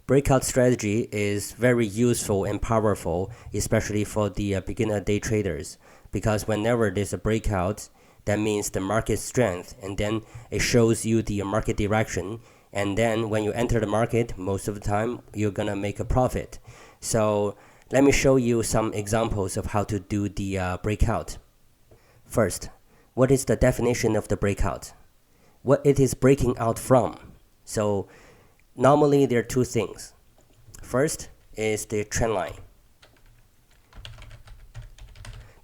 Breakout strategy is very useful and powerful, especially for the beginner day traders, because whenever there's a breakout, that means the market strength, and then it shows you the market direction, and then when you enter the market, most of the time you're gonna make a profit. So let me show you some examples of how to do the breakout. First, what is the definition of the breakout? What it is breaking out from. So normally there are two things. First is the trend line,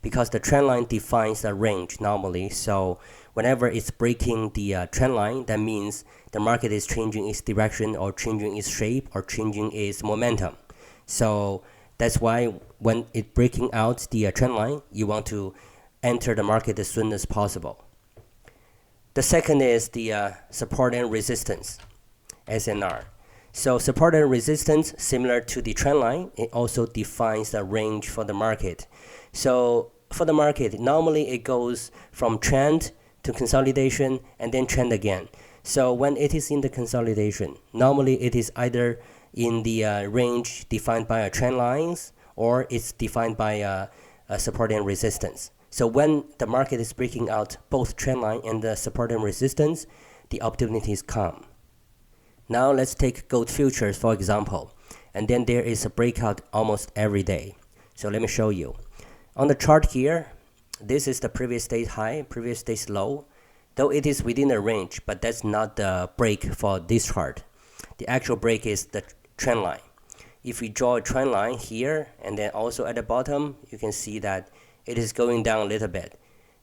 because the trend line defines a range normally. So whenever it's breaking the trend line, that means the market is changing its direction or changing its shape or changing its momentum. So that's why when it's breaking out the trend line, you want to enter the market as soon as possible. The second is the support and resistance, SNR. So support and resistance, similar to the trend line, it also defines the range for the market. So for the market, normally it goes from trend to consolidation and then trend again. So when it is in the consolidation, normally it is either in the range defined by a trend lines, or it's defined by a support and resistance. So when the market is breaking out both trend line and the support and resistance, the opportunities come. Now let's take gold futures for example, and then there is a breakout almost every day. So let me show you. On the chart here, this is the previous day's high, previous day's low, though it is within a range, but that's not the break for this chart. The actual break is the trend line. If we draw a trend line here and then also at the bottom, you can see that it is going down a little bit.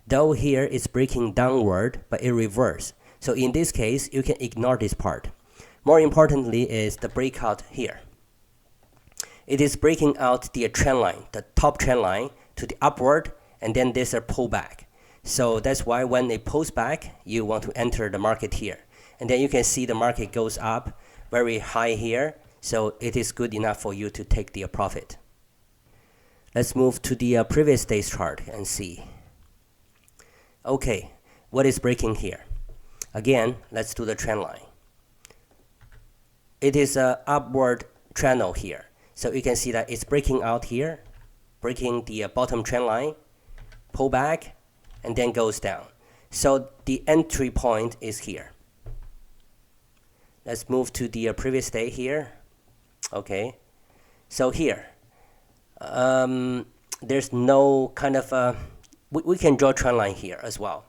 Though here it's breaking downward, but it reverses. So in this case, you can ignore this part. More importantly is the breakout here. It is breaking out the trend line, the top trend line to the upward, and then there's a pullback. So that's why when it pulls back, you want to enter the market here. And then you can see the market goes up very high here. So it is good enough for you to take the profit. Let's move to the previous day's chart and see. Okay, what is breaking here? Again, let's do the trend line. It is an upward channel here. So you can see that it's breaking out here, breaking the bottom trend line, pull back, and then goes down. So the entry point is here. Let's move to the previous day here. Okay, so here, there's no kind of, we can draw trend line here as well.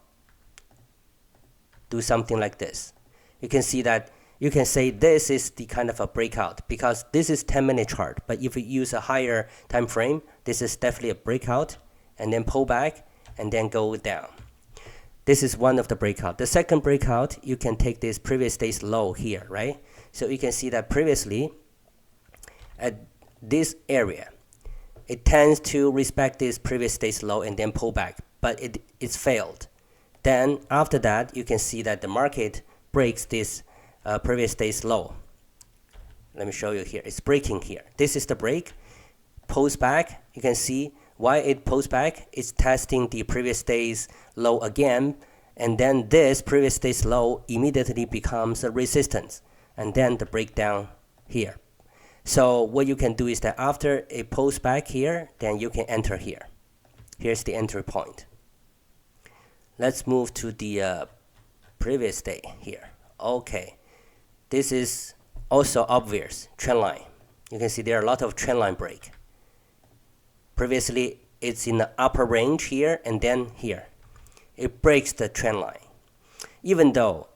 Do something like this. You can see that you can say this is the kind of a breakout because this is 10-minute chart. But if you use a higher time frame, this is definitely a breakout and then pull back and then go down. This is one of the breakout. The second breakout, you can take this previous day's low here, right? So you can see that previously at this area, it tends to respect this previous day's low and then pull back, but it's failed. Then after that, you can see that the market breaks this previous day's low. Let me show you here. It's breaking here. This is the break. Pulls back. You can see why it pulls back. It's testing the previous day's low again, and then this previous day's low immediately becomes a resistance, and then the breakdown here. So what you can do is that after it pulls back here, then you can enter here. Here's the entry point. Let's move to the previous day here. Okay, this is also obvious trend line. You can see there are a lot of trend line break. Previously, it's in the upper range here and then here. It breaks the trend line. Even though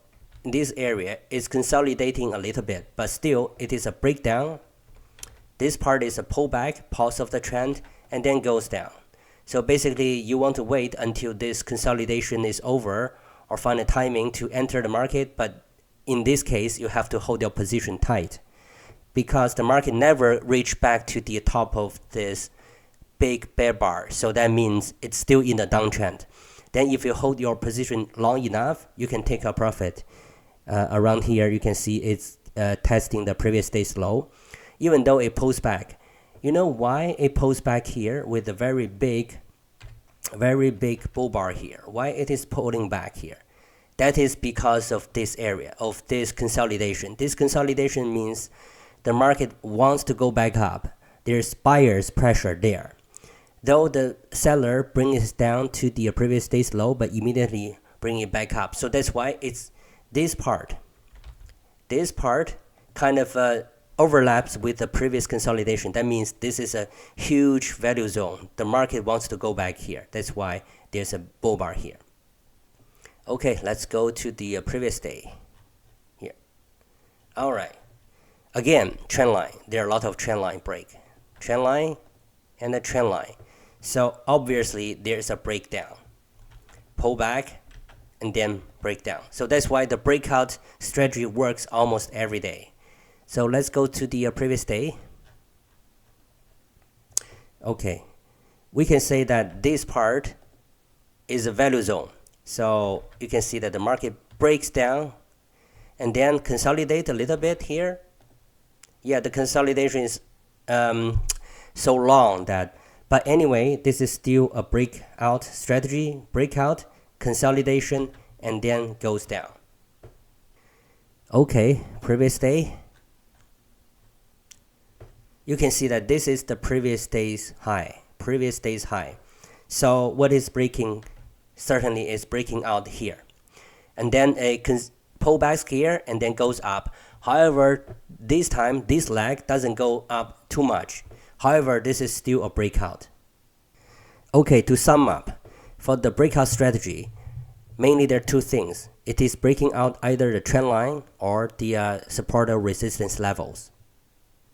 this area is consolidating a little bit, but still it is a breakdown. This part is a pullback, pause of the trend, and then goes down. So basically, you want to wait until this consolidation is over or find a timing to enter the market. But in this case, you have to hold your position tight because the market never reached back to the top of this big bear bar. So that means it's still in the downtrend. Then if you hold your position long enough, you can take a profit. Around here, you can see it's testing the previous day's low. Even though it pulls back. You know why it pulls back here with a very big bull bar here? Why it is pulling back here? That is because of this area, of this consolidation. This consolidation means the market wants to go back up. There's buyer's pressure there. Though the seller brings it down to the previous day's low, but immediately bring it back up. So that's why it's this part. This part kind of overlaps with the previous consolidation. That means this is a huge value zone. The market wants to go back here. That's why there's a bull bar here. Okay, let's go to the previous day here. All right. Again, trend line. There are a lot of trend line break. Trend line and a trend line. So obviously there's a breakdown. Pull back and then breakdown. So that's why the breakout strategy works almost every day. So let's go to the previous day. Okay, we can say that this part is a value zone. So you can see that the market breaks down and then consolidate a little bit here. Yeah, the consolidation is so long that, but anyway, this is still a breakout strategy. Breakout, consolidation, and then goes down. Okay, previous day. You can see that this is the previous day's high. Previous day's high. So what is breaking certainly is breaking out here. And then a pullback here and then goes up. However, this time, this leg doesn't go up too much. However, this is still a breakout. Okay, to sum up, for the breakout strategy, mainly there are two things. It is breaking out either the trend line or the support or resistance levels.